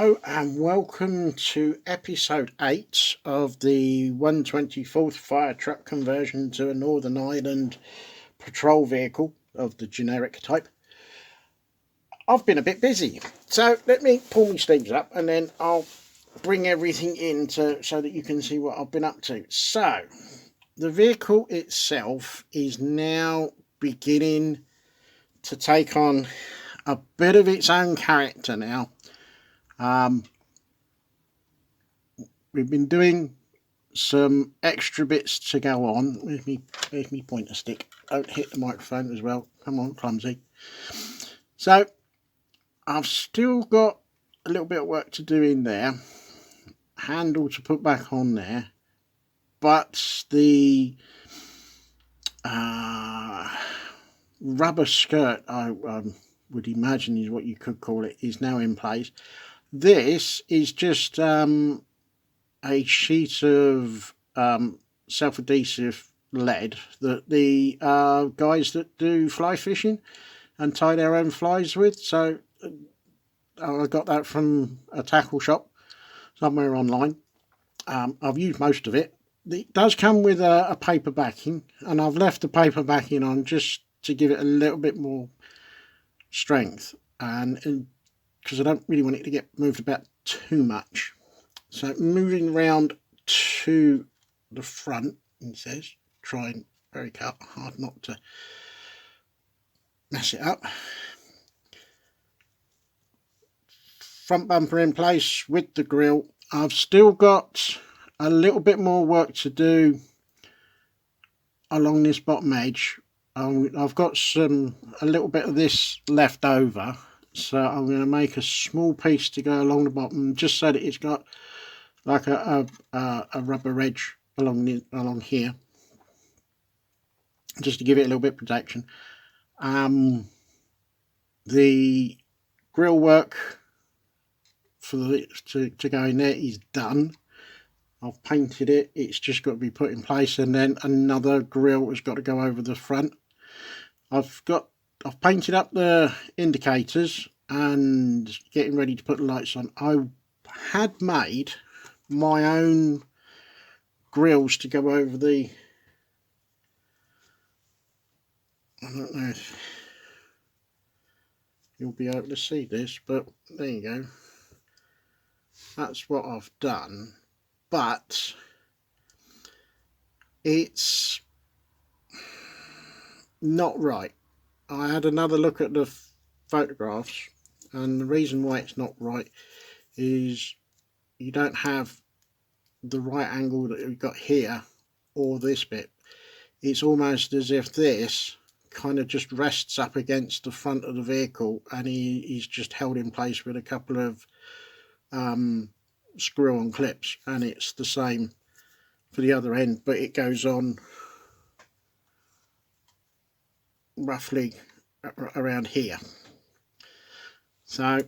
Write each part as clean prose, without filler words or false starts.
Hello and welcome to episode 8 of the 124th fire truck conversion to a Northern Ireland patrol vehicle of the generic type. I've been a bit busy, so let me pull my sleeves up and then I'll bring everything in so that you can see what I've been up to. So, the vehicle itself is now beginning to take on a bit of its own character now. We've been doing some extra bits to go on. Where's me pointer stick? Don't hit the microphone as well. Come on, clumsy. So I've still got a little bit of work to do in there. Handle to put back on there, but the rubber skirt, I would imagine is what you could call it, is now in place. This is just a sheet of self-adhesive lead that the guys that do fly fishing and tie their own flies with. So I got that from a tackle shop somewhere online. I've used most of it. It does come with a paper backing, and I've left the paper backing on just to give it a little bit more strength, and because I don't really want it to get moved about too much. So moving round to the front, it says, trying very hard not to mess it up. Front bumper in place with the grille. I've still got a little bit more work to do along this bottom edge. I've got a little bit of this left over, so I'm going to make a small piece to go along the bottom, just so that it's got like a rubber edge along here, just to give it a little bit of protection. The grill work for to go in there is done. I've painted it. It's just got to be put in place, and then another grill has got to go over the front. I've painted up the indicators and getting ready to put the lights on. I had made my own grills to go over the, I don't know if you'll be able to see this, but there you go. That's what I've done, but it's not right. I had another look at the photographs, and the reason why it's not right is you don't have the right angle that we've got here or this bit. It's almost as if this kind of just rests up against the front of the vehicle, and he's just held in place with a couple of screw-on clips, and it's the same for the other end, but it goes on roughly around here. So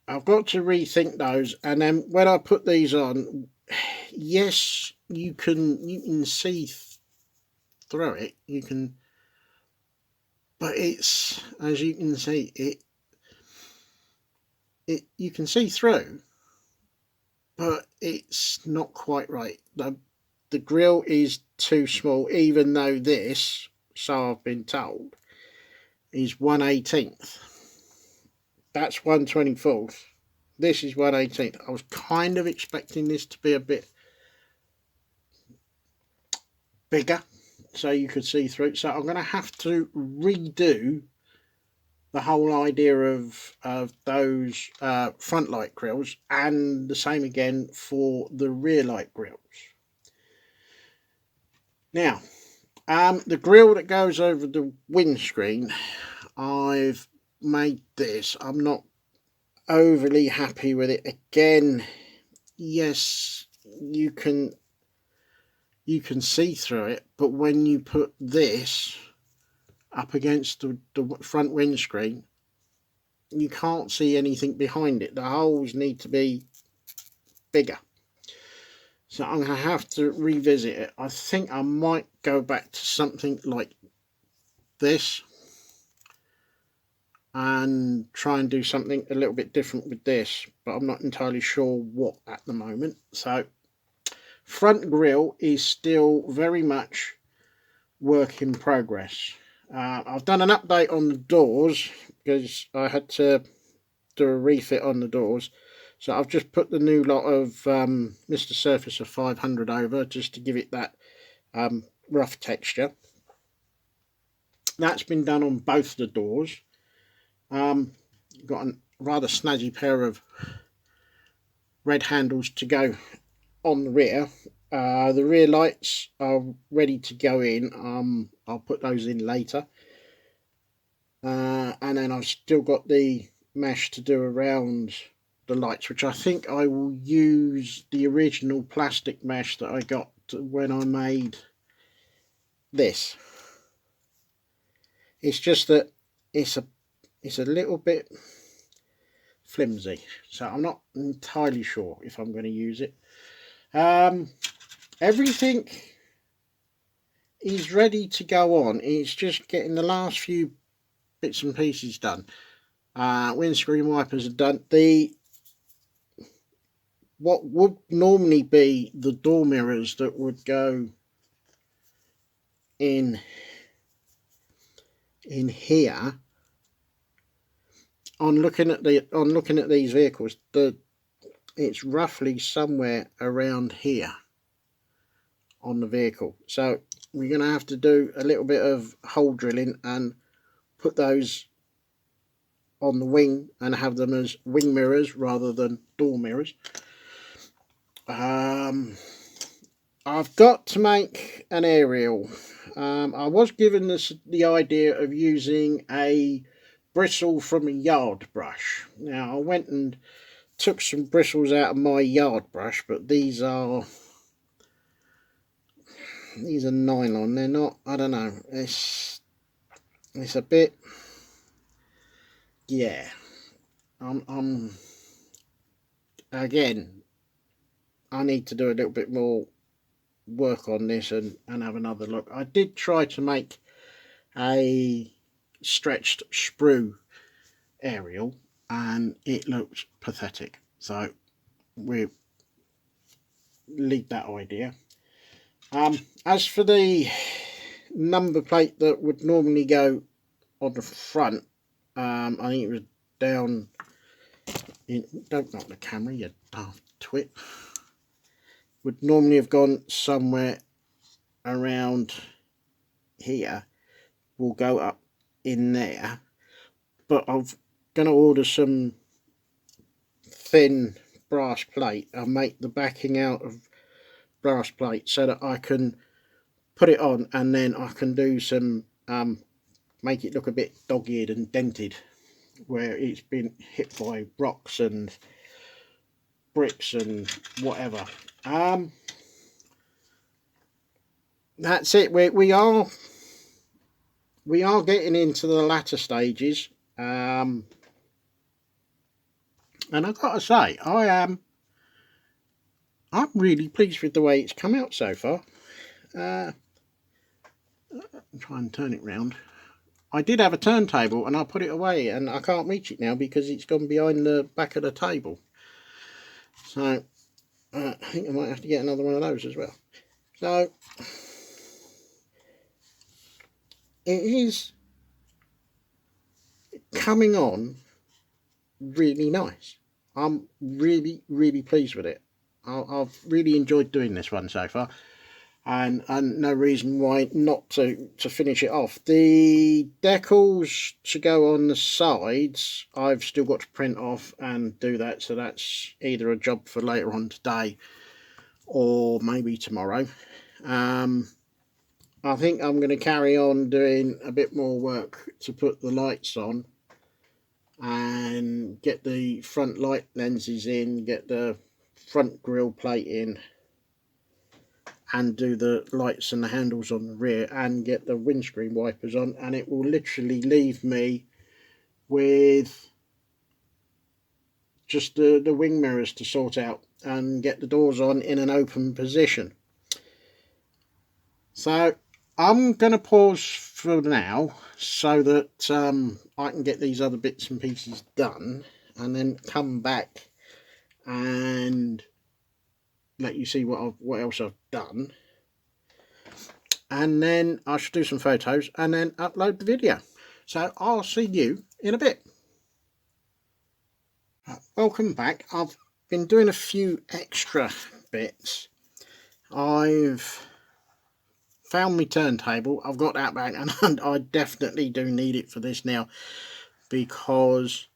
I've got to rethink those, and then when I put these on, yes, you can see through it, but it's, as you can see, you can see through, but it's not quite right. The grill is too small, even though this, so I've been told, is 1/18th. That's 1/24th. This is 1/18th. I was kind of expecting this to be a bit bigger so you could see through. So I'm going to have to redo the whole idea of those front light grills, and the same again for the rear light grills. Now, the grill that goes over the windscreen, I've made this. I'm not overly happy with it. Again, yes, you can see through it, but when you put this up against the front windscreen, you can't see anything behind it. The holes need to be bigger. So I'm going to have to revisit it. I think I might go back to something like this. and try and do something a little bit different with this, but I'm not entirely sure what at the moment. So front grille is still very much work in progress. I've done an update on the doors because I had to do a refit on the doors. So I've just put the new lot of Mr. Surfacer 500 over just to give it that rough texture. That's been done on both the doors. Got a rather snazzy pair of red handles to go on the rear. The rear lights are ready to go in. I'll put those in later. And then I've still got the mesh to do around the lights, which I think I will use the original plastic mesh that I got when I made this. It's just that it's a little bit flimsy, so I'm not entirely sure if I'm going to use it. Everything is ready to go on. It's just getting the last few bits and pieces done. Windscreen wipers are done. What would normally be the door mirrors that would go in here, on looking at these vehicles, it's roughly somewhere around here on the vehicle. So we're going to have to do a little bit of hole drilling and put those on the wing and have them as wing mirrors rather than door mirrors. I've got to make an aerial. I was given the idea of using a bristle from a yard brush. Now I went and took some bristles out of my yard brush, but these are nylon. They're not, I don't know, it's a bit, yeah. Again, I need to do a little bit more work on this and have another look. I did try to make a stretched sprue aerial and it looked pathetic, so we'll leave that idea. As for the number plate that would normally go on the front, I think it was down in, don't knock the camera, you daft twit, would normally have gone somewhere around here, will go up in there, but I'm going to order some thin brass plate and make the backing out of brass plate so that I can put it on and then I can do some make it look a bit dog-eared and dented where it's been hit by rocks and bricks and whatever. That's it. We are getting into the latter stages, and I've got to say I'm really pleased with the way it's come out so far. I'll try and turn it round. I did have a turntable and I put it away and I can't reach it now because it's gone behind the back of the table. So I think I might have to get another one of those as well. So it is coming on really nice. I'm really pleased with it. I've really enjoyed doing this one so far, and no reason why not to finish it off. The decals to go on the sides I've still got to print off and do that, so that's either a job for later on today or maybe tomorrow. I think I'm going to carry on doing a bit more work to put the lights on and get the front light lenses in, get the front grille plate in, and do the lights and the handles on the rear and get the windscreen wipers on, and it will literally leave me with just the wing mirrors to sort out and get the doors on in an open position. So I'm going to pause for now so that I can get these other bits and pieces done, and then come back and let you see what else I've done, and then I should do some photos and then upload the video. So I'll see you in a bit. Welcome back. I've been doing a few extra bits. I've found my turntable. I've got that back, and I definitely do need it for this now, because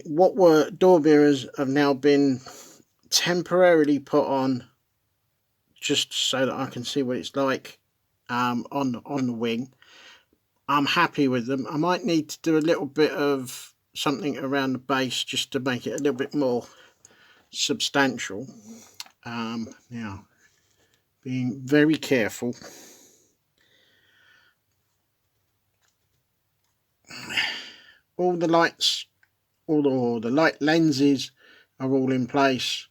what were door mirrors have now been temporarily put on, just so that I can see what it's like on the wing. I'm happy with them. I might need to do a little bit of something around the base just to make it a little bit more substantial. Now, being very careful. All the lights, all the light lenses are all in place.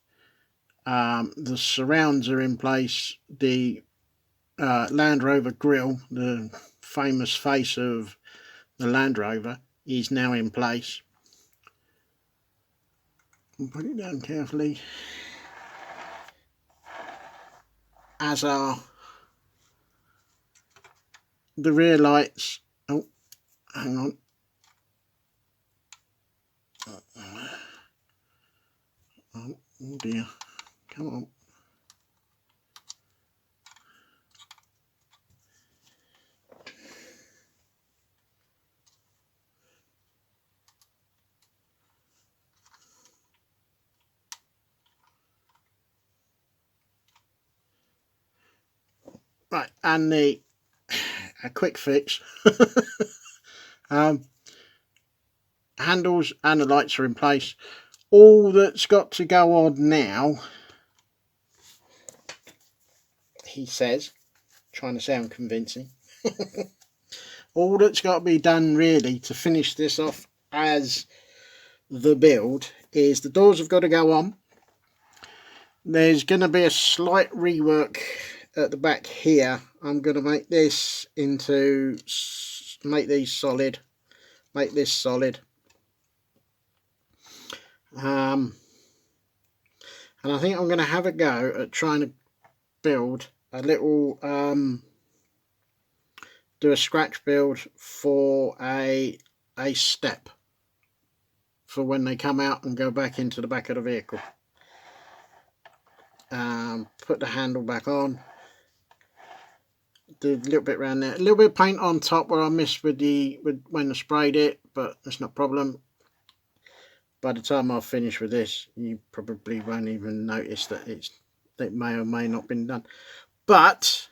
The surrounds are in place. The Land Rover grille, the famous face of the Land Rover, is now in place. I'll put it down carefully, as are the rear lights. Oh, hang on. Oh dear, come on. Right, and a quick fix. Handles and the lights are in place. All that's got to go on now, he says, trying to sound convincing, all that's got to be done really to finish this off as the build is the doors have got to go on. There's going to be a slight rework at the back here. I'm going to make this into, make these solid, make this solid. And I think I'm going to have a go at trying to build a little, do a scratch build for a step for when they come out and go back into the back of the vehicle. Put the handle back on, do a little bit around there, a little bit of paint on top where I missed with when I sprayed it, but that's not a problem. By the time I've finished with this, you probably won't even notice that it may or may not been done. But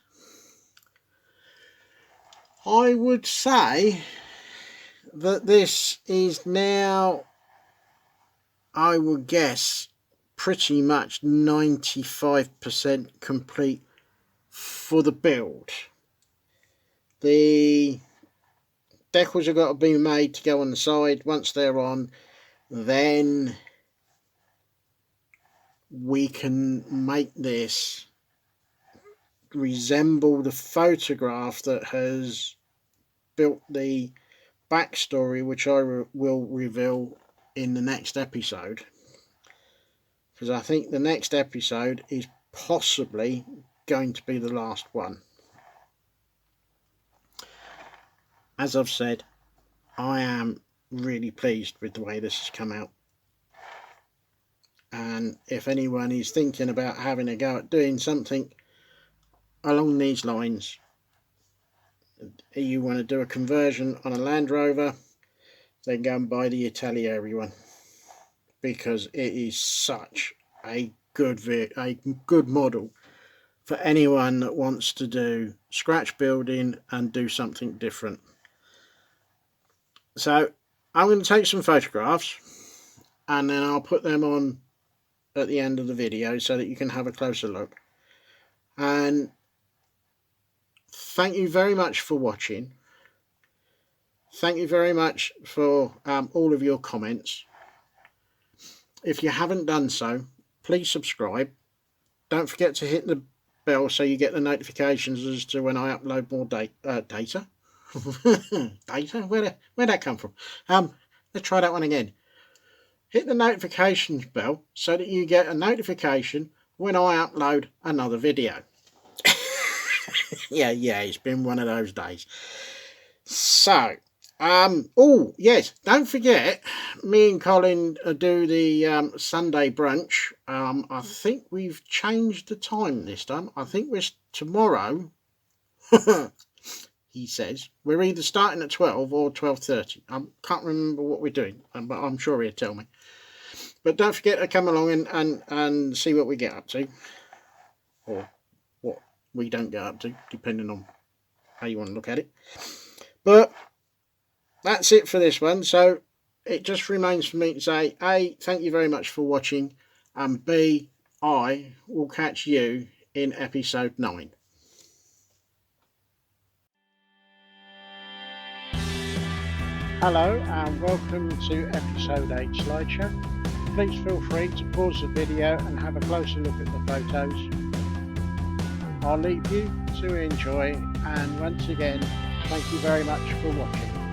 I would say that this is now, I would guess, pretty much 95% complete for the build. The decals have got to be made to go on the side. Once they're on, then we can make this resemble the photograph that has built the backstory, which I will reveal in the next episode, because I think the next episode is possibly going to be the last one. As I've said, I am really pleased with the way this has come out, and if anyone is thinking about having a go at doing something along these lines, you want to do a conversion on a Land Rover, then go and buy the Italieri one, because it is such a good model for anyone that wants to do scratch building and do something different. So I'm going to take some photographs and then I'll put them on at the end of the video so that you can have a closer look. And thank you very much for watching. Thank you very much for all of your comments. If you haven't done so, please subscribe. Don't forget to hit the bell so you get the notifications as to when I upload more data. Data? Where'd that come from? Let's try that one again. Hit the notifications bell so that you get a notification when I upload another video. yeah, it's been one of those days. So, oh yes, don't forget, me and Colin do the Sunday brunch. I think we've changed the time this time. I think we're tomorrow. He says we're either starting at 12 or 12:30. I can't remember what we're doing, but I'm sure he'll tell me. But don't forget to come along and see what we get up to, or what we don't get up to, depending on how you want to look at it. But that's it for this one. So it just remains for me to say, A, thank you very much for watching, and B, I will catch you in episode 9. Hello and welcome to episode 8 slideshow. Please feel free to pause the video and have a closer look at the photos. I'll leave you to enjoy, and once again, thank you very much for watching.